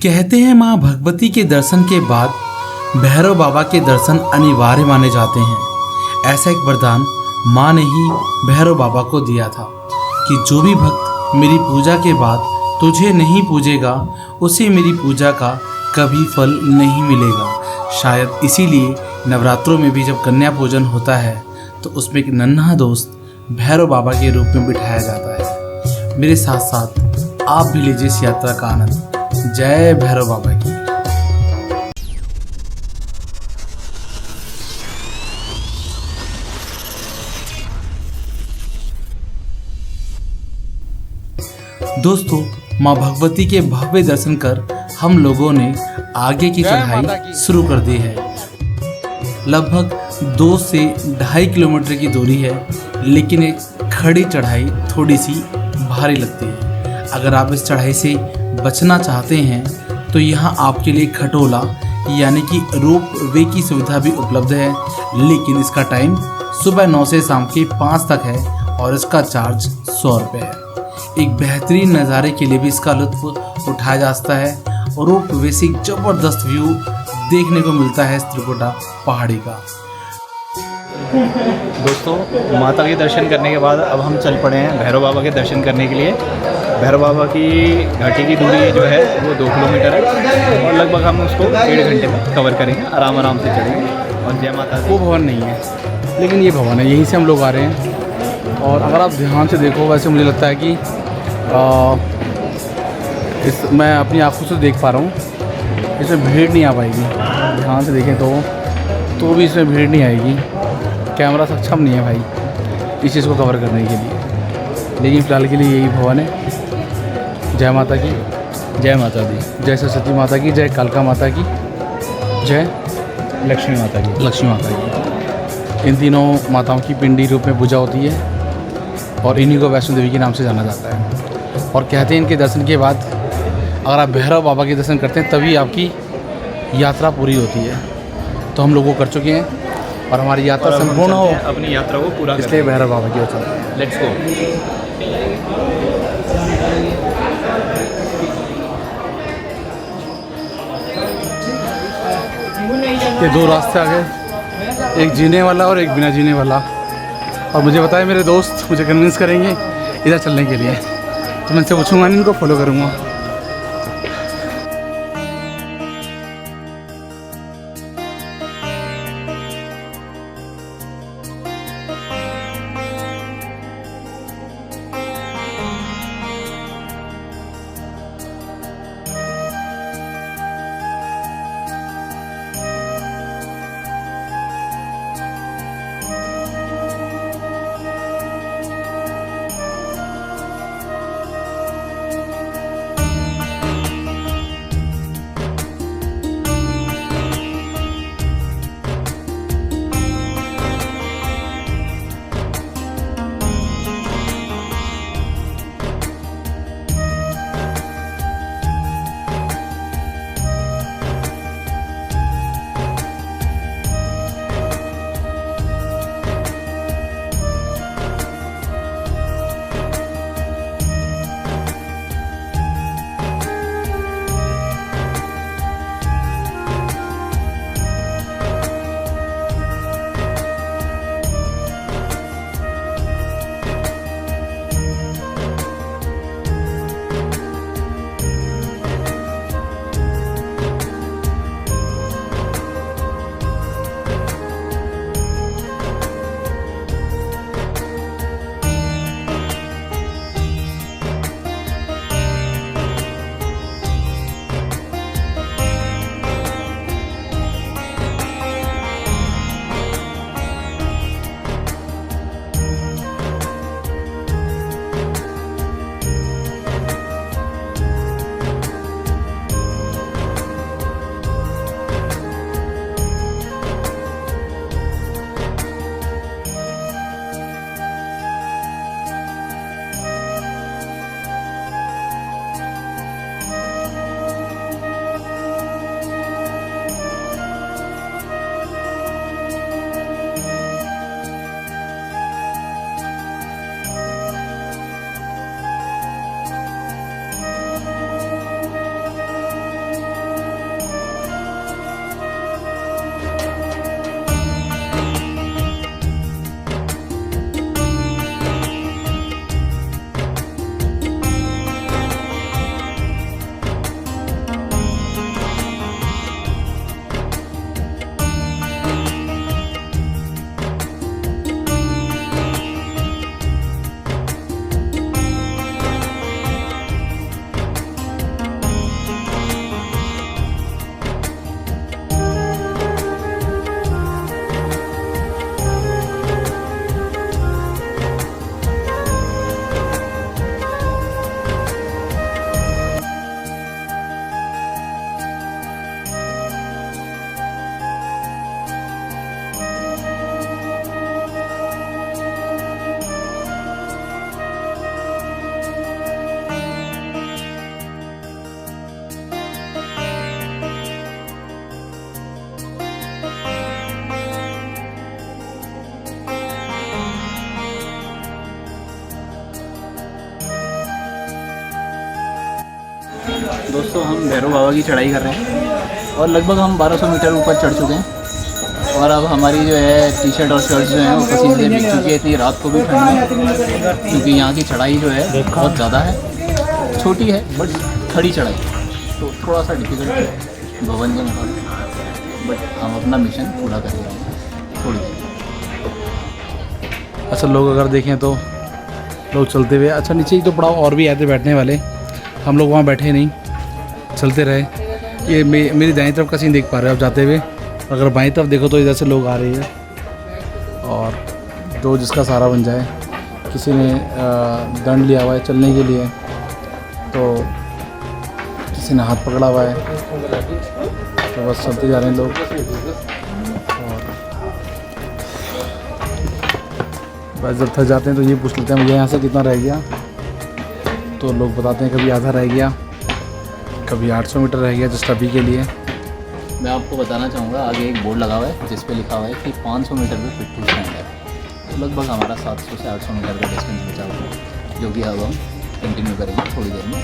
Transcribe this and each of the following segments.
कहते हैं माँ भगवती के दर्शन के बाद भैरव बाबा के दर्शन अनिवार्य माने जाते हैं। ऐसा एक वरदान माँ ने ही भैरव बाबा को दिया था कि जो भी भक्त मेरी पूजा के बाद तुझे नहीं पूजेगा उसे मेरी पूजा का कभी फल नहीं मिलेगा। शायद इसीलिए नवरात्रों में भी जब कन्या पूजन होता है तो उसमें एक नन्हा दोस्त भैरव बाबा के रूप में बिठाया जाता है। मेरे साथ साथ आप भी लीजिए इस यात्रा का आनंद। जय भैरव बाबा की। दोस्तों, माँ भगवती के भव्य दर्शन कर हम लोगों ने आगे की चढ़ाई शुरू कर दी है। लगभग 2 से 2.5 किलोमीटर की दूरी है, लेकिन एक खड़ी चढ़ाई थोड़ी सी भारी लगती है। अगर आप इस चढ़ाई से बचना चाहते हैं तो यहाँ आपके लिए खटोला यानी कि रोप वे की सुविधा भी उपलब्ध है, लेकिन इसका टाइम सुबह 9 से शाम के 5 तक है और इसका चार्ज 100 रुपये है। एक बेहतरीन नज़ारे के लिए भी इसका लुत्फ उठाया जा सकता है और रोप वे से एक ज़बरदस्त व्यू देखने को मिलता है इस त्रिकुटा पहाड़ी का। दोस्तों, माता के दर्शन करने के बाद अब हम चल पड़े हैं भैरव बाबा के दर्शन करने के लिए। भैरव बाबा की घाटी की दूरी जो है वो 2 किलोमीटर है और लगभग हम उसको 1.5 घंटे में कवर करेंगे। आराम से चलेंगे। और जय माता दी। वो भवन नहीं है, लेकिन ये भवन है, यहीं से हम लोग आ रहे हैं। और अगर आप ध्यान से देखो, वैसे मुझे लगता है कि मैं अपनी आँखों से देख पा रहा हूँ, इसमें भीड़ नहीं आ पाएगी। ध्यान से देखें तो भी इसमें भीड़ नहीं आएगी। कैमरा सक्षम नहीं है भाई इस चीज़ को कवर करने के लिए, लेकिन फ़िलहाल के लिए यही भवन है। जय माता की, जय माता दी। जय सरस्वती माता की, जय कालका माता की, जय लक्ष्मी माता की। लक्ष्मी माता की। इन तीनों माताओं की पिंडी रूप में पूजा होती है और इन्हीं को वैष्णो देवी के नाम से जाना जाता है। और कहते हैं इनके दर्शन के बाद अगर आप भैरव बाबा के दर्शन करते हैं तभी आपकी यात्रा पूरी होती है। तो हम लोग वो कर चुके हैं और हमारी यात्रा संपूर्ण हो, अपनी यात्रा को पूरा इसलिए भैरव बाबा की ओर चलते हैं। Let's go. ये 2 रास्ते आ गए, एक जीने वाला और एक बिना जीने वाला। और मुझे बताया मेरे दोस्त मुझे कन्विंस करेंगे इधर चलने के लिए, तो मैं इनसे पूछूंगा, इनको फॉलो करूँगा। दोस्तों हम भैरव बाबा की चढ़ाई कर रहे हैं और लगभग हम 1200 मीटर ऊपर चढ़ चुके हैं और अब हमारी जो है टी शर्ट और शर्ट जो है वो पसीने से भीग चुकी है। इतनी रात को भी ठंड है क्योंकि यहाँ की चढ़ाई जो है बहुत ज़्यादा है, छोटी है बट खड़ी चढ़ाई, तो थोड़ा सा डिफिकल्ट है भवन के मुकाबले, बट हम अपना मिशन पूरा करेंगे थोड़ी देर। अच्छा, लोग अगर देखें तो लोग चलते हुए, अच्छा नीचे ही तो पड़ाव और भी आए थे बैठने वाले, हम लोग वहाँ बैठे नहीं, चलते रहे। ये मेरी दाईं तरफ का सीन देख पा रहे हो आप जाते हुए, अगर बाईं तरफ देखो तो इधर से लोग आ रहे हैं और दो जिसका सहारा बन जाए। किसी ने दंड लिया हुआ है चलने के लिए, तो किसी ने हाथ पकड़ा हुआ है, तो बस चलते जा रहे हैं लोग। बस जब थक जाते हैं तो ये पूछ लेते हैं मुझे यहाँ से कितना रह गया, तो लोग बताते हैं कभी आधा रह गया, कभी 800 मीटर रह गया जस्ट अभी के लिए। मैं आपको बताना चाहूँगा, आगे एक बोर्ड लगा हुआ है जिस पे लिखा हुआ है कि 500 मीटर पे फिट टू स्टैंड है, तो लगभग हमारा 700 से 800 मीटर का डिस्टेंस बचा हुआ है, जो कि अब हम कंटिन्यू करेंगे थोड़ी देर में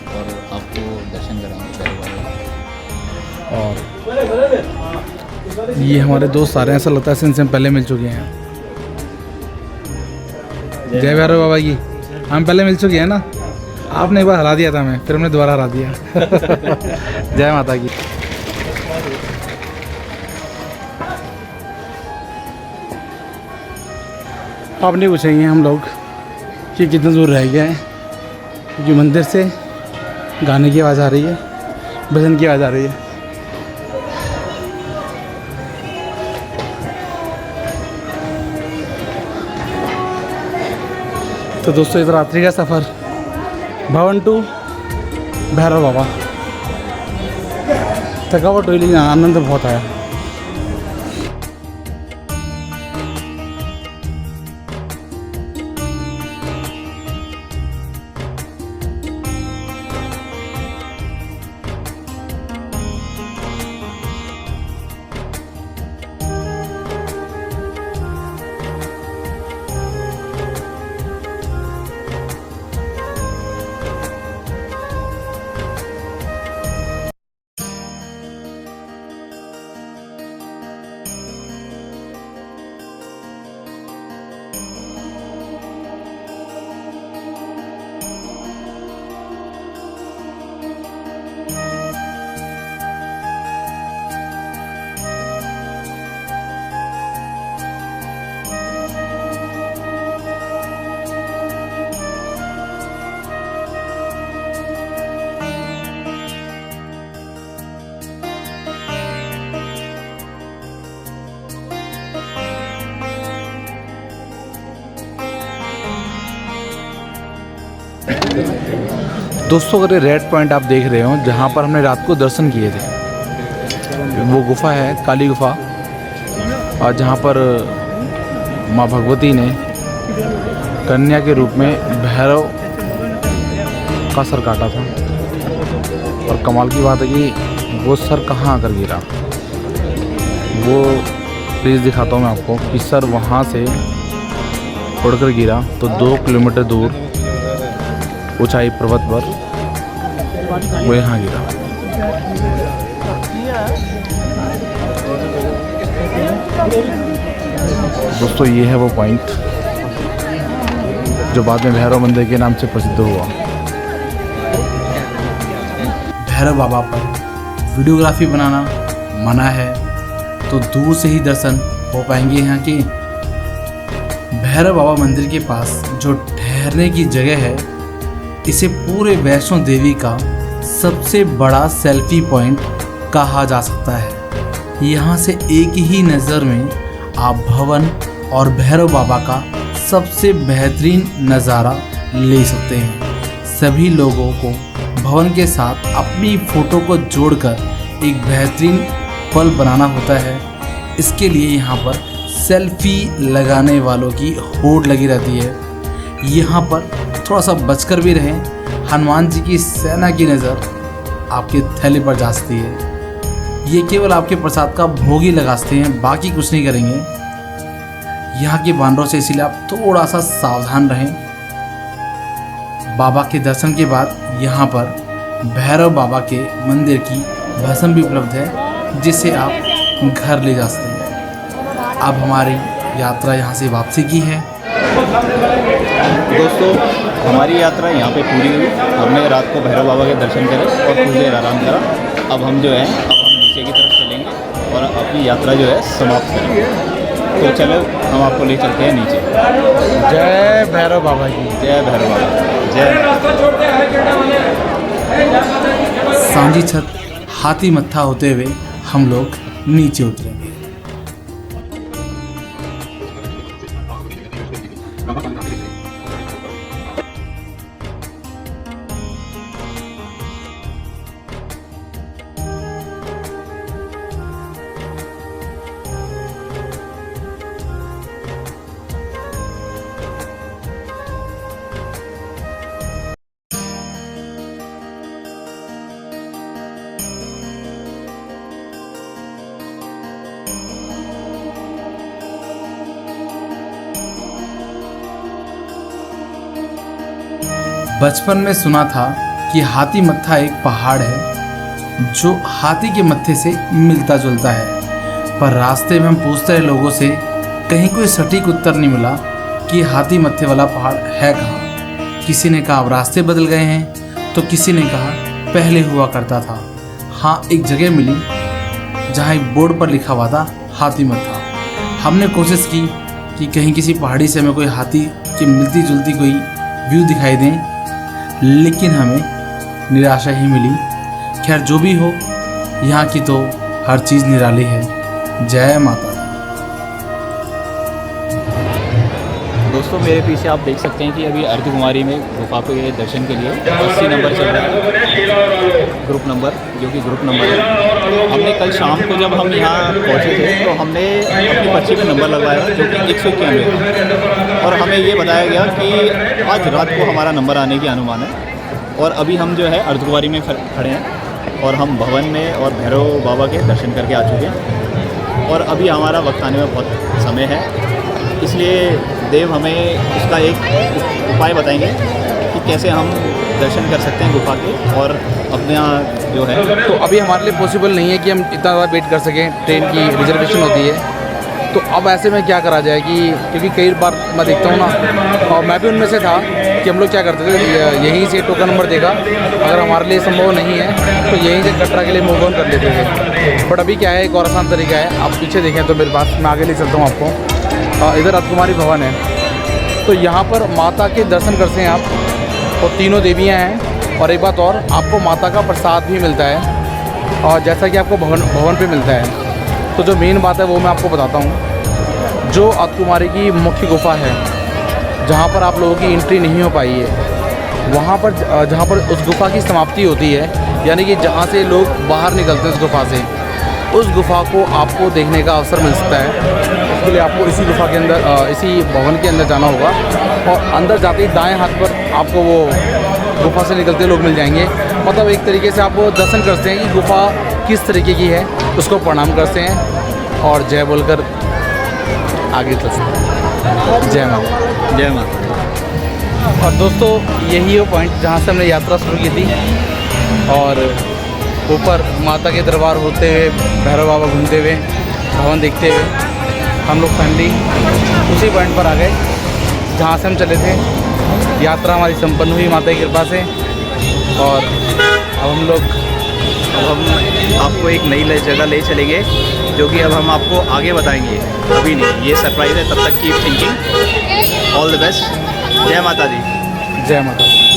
और आपको दर्शन कराएंगे भैरव बाबा। और ये हमारे दोस्त सारे ऐसा लगता है इनसे हम पहले मिल चुके हैं। जय भैरव बाबा की, हम पहले मिल चुके हैं ना, आपने एक बार हरा दिया था हमें, फिर हमने दोबारा हरा दिया। जय माता की। आप नहीं पूछेंगे हम लोग कि कितना दूर रह गया है, क्योंकि मंदिर से गाने की आवाज़ आ रही है, भजन की आवाज़ आ रही है। तो दोस्तों इस रात्रि का सफ़र भवन टू भैरव बाबा, थकावट हुई लेकिन आनंद बहुत आया। दोस्तों अगर ये रेड पॉइंट आप देख रहे हो जहाँ पर हमने रात को दर्शन किए थे, वो गुफा है काली गुफा, और जहाँ पर माँ भगवती ने कन्या के रूप में भैरव का सर काटा था। और कमाल की बात है कि वो सर कहाँ आकर गिरा, वो प्लीज़ दिखाता हूँ मैं आपको कि सर वहाँ से उड़कर गिरा तो 2 किलोमीटर दूर ऊंचाई पर्वत पर वो यहाँ गिरा। दोस्तों ये है वो पॉइंट जो बाद में भैरव मंदिर के नाम से प्रसिद्ध हुआ। भैरव बाबा पर वीडियोग्राफी बनाना मना है, तो दूर से ही दर्शन हो पाएंगे यहाँ के। भैरव बाबा मंदिर के पास जो ठहरने की जगह है, इसे पूरे वैष्णो देवी का सबसे बड़ा सेल्फी पॉइंट कहा जा सकता है। यहाँ से एक ही नज़र में आप भवन और भैरव बाबा का सबसे बेहतरीन नज़ारा ले सकते हैं। सभी लोगों को भवन के साथ अपनी फ़ोटो को जोड़कर एक बेहतरीन पल बनाना होता है। इसके लिए यहाँ पर सेल्फी लगाने वालों की होड़ लगी रहती है। यहाँ पर थोड़ा सा बचकर भी रहें, हनुमान जी की सेना की नज़र आपके थैले पर जा सकती है। ये केवल आपके प्रसाद का भोग ही लगा सकते हैं, बाकी कुछ नहीं करेंगे यहाँ के बानरों से, इसीलिए आप थोड़ा सा सावधान रहें। बाबा के दर्शन के बाद यहाँ पर भैरव बाबा के मंदिर की भस्म भी उपलब्ध है, जिसे आप घर ले जा सकते हैं। अब हमारी यात्रा यहाँ से वापसी की है। दोस्तों, हमारी यात्रा यहाँ पे पूरी हुई। हमने रात को भैरव बाबा के दर्शन करे और कुछ देर आराम करा। अब हम जो है नीचे की तरफ चलेंगे और अपनी यात्रा जो है समाप्त करेंगे। तो चलो हम आपको ले चलते हैं नीचे। जय भैरव बाबा की। जय भैरव बाबा। जय। सांझी छत हाथी मत्था होते हुए हम लोग नीचे उतरेंगे। बचपन में सुना था कि हाथी मत्था एक पहाड़ है जो हाथी के मत्थे से मिलता जुलता है, पर रास्ते में हम पूछते रहे लोगों से, कहीं कोई सटीक उत्तर नहीं मिला कि हाथी मत्थे वाला पहाड़ है कहाँ। किसी ने कहा अब रास्ते बदल गए हैं, तो किसी ने कहा पहले हुआ करता था। हाँ, एक जगह मिली जहाँ एक बोर्ड पर लिखा हुआ था हाथी मत्था। हमने कोशिश की कि कहीं किसी पहाड़ी से हमें कोई हाथी की मिलती जुलती कोई व्यू दिखाई दें, लेकिन हमें निराशा ही मिली। खैर, जो भी हो, यहाँ की तो हर चीज़ निराली है। जय माता दी। दोस्तों, मेरे पीछे आप देख सकते हैं कि अभी अर्धकुमारी में गुफा के दर्शन के लिए 80 नंबर चल रहा है, ग्रुप नंबर, जो कि ग्रुप नंबर है। हमने कल शाम को जब हम यहाँ पहुँचे थे तो हमने अपनी पर्ची में नंबर लगवाया जो कि 191, और हमें ये बताया गया कि आज रात को हमारा नंबर आने की अनुमान है। और अभी हम जो है अर्धकुमारी में खड़े हैं और हम भवन में और भैरव बाबा के दर्शन करके आ चुके हैं, और अभी हमारा वक्त आने में बहुत समय है, इसलिए देव हमें उसका एक उपाय बताएंगे कि कैसे हम दर्शन कर सकते हैं गुफा के और अपने यहाँ जो है। तो अभी हमारे लिए पॉसिबल नहीं है कि हम इतना ज़्यादा वेट कर सकें, ट्रेन की रिजर्वेशन होती है। तो अब ऐसे में क्या करा जाए कि क्योंकि कई बार मैं देखता हूँ ना, और मैं भी उनमें से था कि हम लोग क्या करते थे, यहीं से टोकन नंबर देखा, अगर हमारे लिए संभव नहीं है तो यहीं से कटरा के लिए मूव ऑन कर लेते थे। बट अभी क्या है, एक और आसान तरीका है। आप पीछे देखें तो मेरे पास, मैं आगे ले चलता हूँ आपको। इधर अर्धकुमारी भवन है, तो यहाँ पर माता के दर्शन करते हैं आप, और तीनों देवियाँ हैं। और एक बात और, आपको माता का प्रसाद भी मिलता है, और जैसा कि आपको भवन पे मिलता है। तो जो मेन बात है वो मैं आपको बताता हूँ। जो अर्धकुमारी की मुख्य गुफा है, जहाँ पर आप लोगों की एंट्री नहीं हो पाई है, वहाँ पर जहाँ पर उस गुफा की समाप्ति होती है, यानी कि जहाँ से लोग बाहर निकलते हैं उस गुफा से, उस गुफा को आपको देखने का अवसर मिल सकता है। उसके लिए आपको इसी गुफा के अंदर, इसी भवन के अंदर जाना होगा, और अंदर जाते ही दाएं हाथ पर आपको वो गुफा से निकलते लोग मिल जाएंगे। मतलब एक तरीके से आप वो दर्शन करते हैं कि गुफा किस तरीके की है, उसको प्रणाम करते हैं और जय बोलकर आगे चलते हैं। जय माता। जय माता। और दोस्तों, यही वो पॉइंट जहाँ से हमने यात्रा शुरू की थी, और ऊपर माता के दरबार होते हुए, भैरव बाबा घूमते हुए, भवन देखते हुए, हम लोग फैमिली उसी पॉइंट पर आ गए जहाँ से हम चले थे। यात्रा हमारी संपन्न हुई माता की कृपा से, और अब हम आपको एक नई जगह ले चलेंगे, जो कि अब हम आपको आगे बताएंगे, अभी नहीं, ये सरप्राइज़ है। तब तक keep thinking. All the best. जय माता दी। जय माता दी।